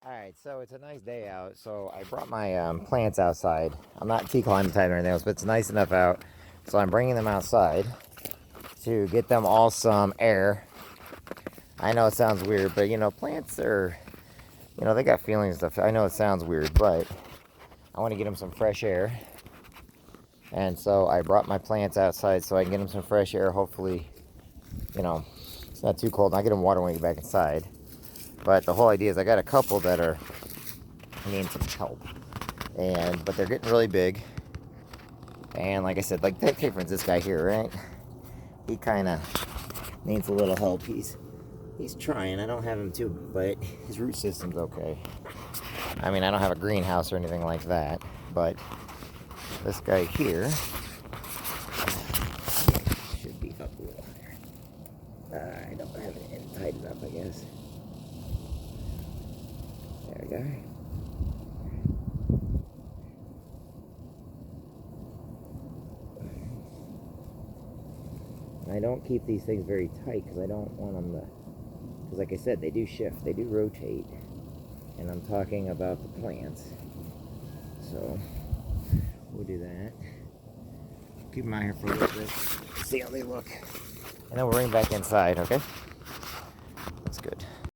Alright, so it's a nice day out, so I brought my plants outside. I'm not tea climate type or anything else, but it's nice enough out. So I'm bringing them outside to get them all some air. I know it sounds weird, but plants are, they got feelings and stuff. I know it sounds weird, but I want to get them some fresh air. And so I brought my plants outside so I can get them some fresh air. Hopefully, it's not too cold. I'll get them water when we get back inside. But the whole idea is I got a couple that are needing some help. But they're getting really big. And like I said, like take for instance this guy here, right? He kind of needs a little help. He's trying. I don't have him too, but his root system's okay. I mean, I don't have a greenhouse or anything like that, but this guy here should be up a little higher. I don't have it tight enough, I guess. There we go. I don't keep these things very tight because I don't want them to, because like I said, they do shift, they do rotate, and I'm talking about the plants. So we'll do that. Keep them out here for a little bit, see how they look, and then we'll bring them back inside, okay?